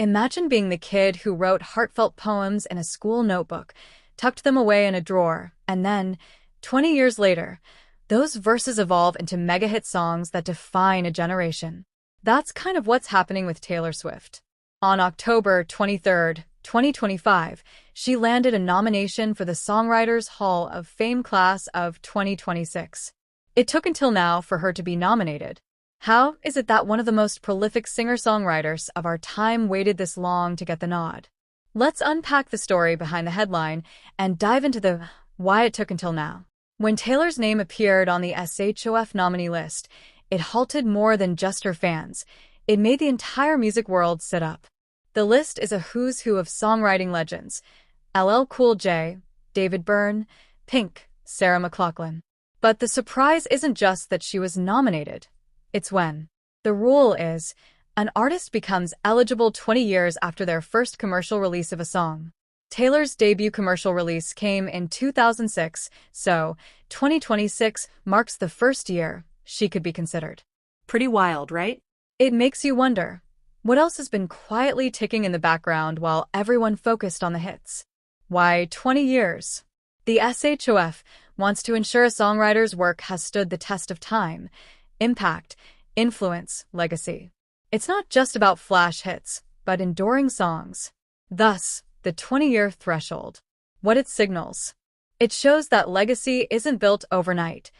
Imagine being the kid who wrote heartfelt poems in a school notebook, tucked them away in a drawer, and then, 20 years later, those verses evolve into megahit songs that define a generation. That's kind of what's happening with Taylor Swift. On October 23rd, 2025, she landed a nomination for the Songwriters Hall of Fame class of 2026. It took until now for her to be nominated. How is it that one of the most prolific singer-songwriters of our time waited this long to get the nod? Let's unpack the story behind the headline and dive into the why it took until now. When Taylor's name appeared on the SHOF nominee list, it halted more than just her fans. It made the entire music world sit up. The list is a who's who of songwriting legends: LL Cool J, David Byrne, Pink, Sarah McLachlan. But the surprise isn't just that she was nominated. It's when. The rule is, an artist becomes eligible 20 years after their first commercial release of a song. Taylor's debut commercial release came in 2006, so 2026 marks the first year she could be considered. Pretty wild, right? It makes you wonder, what else has been quietly ticking in the background while everyone focused on the hits? Why 20 years? The SHOF wants to ensure a songwriter's work has stood the test of time, impact, influence, legacy. It's not just about flash hits, but enduring songs. Thus, the 20-year threshold. What it signals. It shows that legacy isn't built overnight,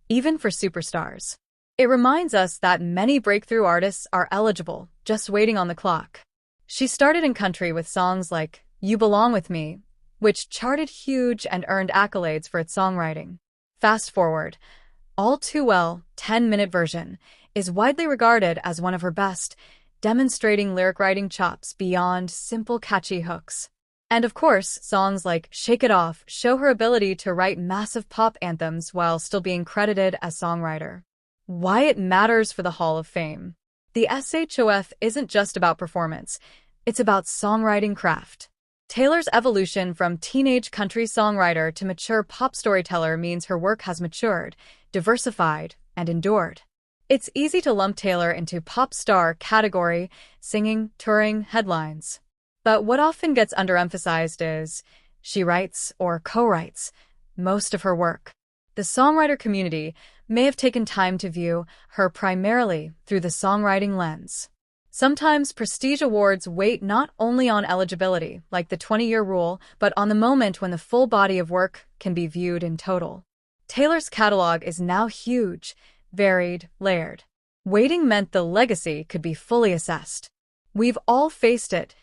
even for superstars. It reminds us that many breakthrough artists are eligible, just waiting on the clock. She started in country with songs like You Belong With Me, which charted huge and earned accolades for its songwriting. Fast forward, All Too Well, 10-minute version, is widely regarded as one of her best, demonstrating lyric writing chops beyond simple catchy hooks. And of course, songs like Shake It Off show her ability to write massive pop anthems while still being credited as songwriter. Why it matters for the Hall of Fame. The SHOF isn't just about performance, it's about songwriting craft. Taylor's evolution from teenage country songwriter to mature pop storyteller means her work has matured, diversified, and endured. It's easy to lump Taylor into pop star category, singing, touring, headlines. But what often gets underemphasized is, she writes or co-writes most of her work. The songwriter community may have taken time to view her primarily through the songwriting lens. Sometimes prestige awards wait not only on eligibility, like the 20-year rule, but on the moment when the full body of work can be viewed in total. Taylor's catalog is now huge, varied, layered. Waiting meant the legacy could be fully assessed. We've all faced it,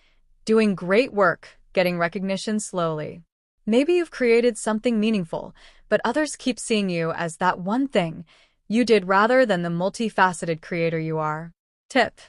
doing great work, getting recognition slowly. Maybe you've created something meaningful, but others keep seeing you as that one thing you did rather than the multifaceted creator you are. Tip: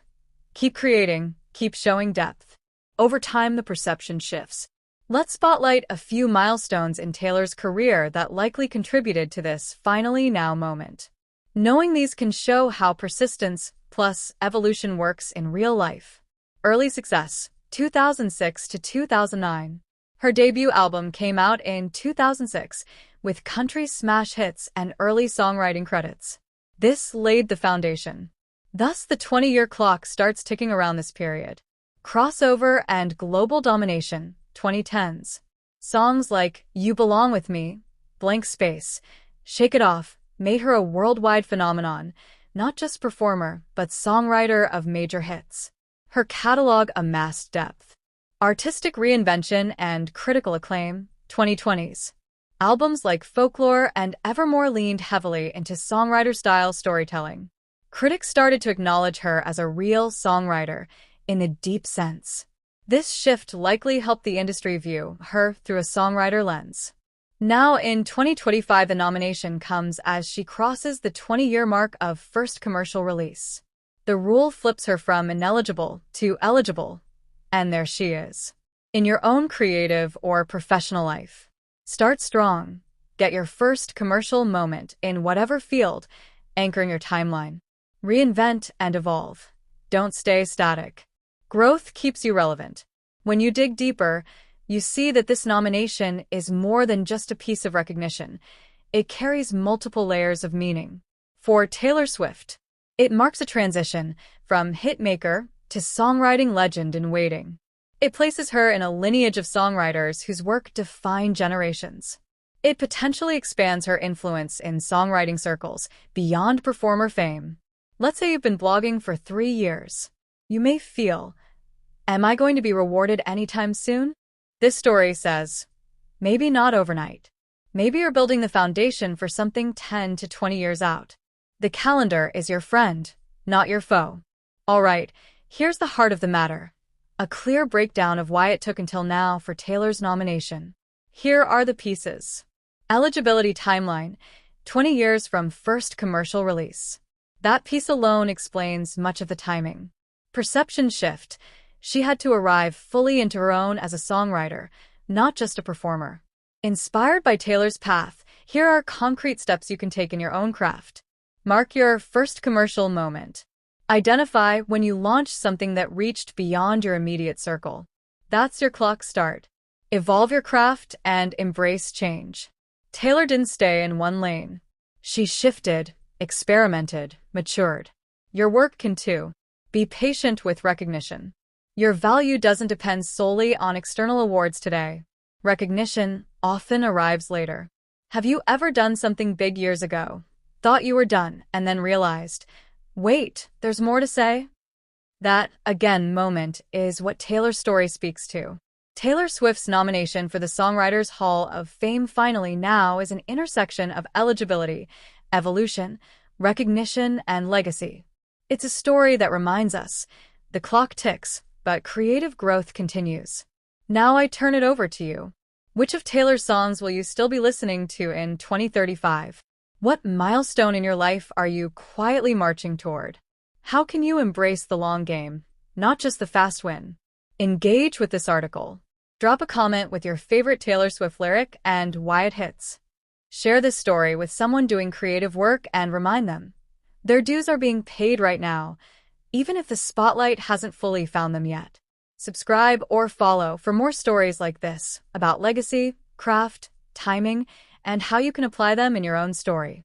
keep creating, keep showing depth. Over time, the perception shifts. Let's spotlight a few milestones in Taylor's career that likely contributed to this finally now moment. Knowing these can show how persistence plus evolution works in real life. Early success, 2006 to 2009. Her debut album came out in 2006, with country smash hits and early songwriting credits. This laid the foundation. Thus, the 20-year clock starts ticking around this period. Crossover and global domination, 2010s. Songs like You Belong With Me, Blank Space, Shake It Off made her a worldwide phenomenon, not just performer, but songwriter of major hits. Her catalog amassed depth. Artistic reinvention and critical acclaim, 2020s. Albums like Folklore and Evermore leaned heavily into songwriter-style storytelling. Critics started to acknowledge her as a real songwriter, in a deep sense. This shift likely helped the industry view her through a songwriter lens. Now in 2025, the nomination comes as she crosses the 20-year mark of first commercial release. The rule flips her from ineligible to eligible, and there she is. In your own creative or professional life, start strong. Get your first commercial moment in whatever field, anchoring your timeline. Reinvent and evolve. Don't stay static. Growth keeps you relevant. When you dig deeper, you see that this nomination is more than just a piece of recognition. It carries multiple layers of meaning. For Taylor Swift, it marks a transition from hitmaker to songwriting legend in waiting. It places her in a lineage of songwriters whose work defined generations. It potentially expands her influence in songwriting circles beyond performer fame. Let's say you've been blogging for 3 years. You may feel, am I going to be rewarded anytime soon? This story says, maybe not overnight. Maybe you're building the foundation for something 10 to 20 years out. The calendar is your friend, not your foe. All right, here's the heart of the matter. A clear breakdown of why it took until now for Taylor's nomination. Here are the pieces. Eligibility timeline, 20 years from first commercial release. That piece alone explains much of the timing. Perception shift. She had to arrive fully into her own as a songwriter, not just a performer. Inspired by Taylor's path, here are concrete steps you can take in your own craft. Mark your first commercial moment. Identify when you launched something that reached beyond your immediate circle. That's your clock start. Evolve your craft and embrace change. Taylor didn't stay in one lane. She shifted, experimented, matured. Your work can too. Be patient with recognition. Your value doesn't depend solely on external awards today. Recognition often arrives later. Have you ever done something big years ago, thought you were done, and then realized, wait, there's more to say? That, again, moment is what Taylor's story speaks to. Taylor Swift's nomination for the Songwriters Hall of Fame finally now is an intersection of eligibility, evolution, recognition, and legacy. It's a story that reminds us, the clock ticks, but creative growth continues. Now I turn it over to you. Which of Taylor's songs will you still be listening to in 2035? What milestone in your life are you quietly marching toward? How can you embrace the long game, not just the fast win? Engage with this article. Drop a comment with your favorite Taylor Swift lyric and why it hits. Share this story with someone doing creative work and remind them, their dues are being paid right now, even if the spotlight hasn't fully found them yet. Subscribe or follow for more stories like this about legacy, craft, timing, and how you can apply them in your own story.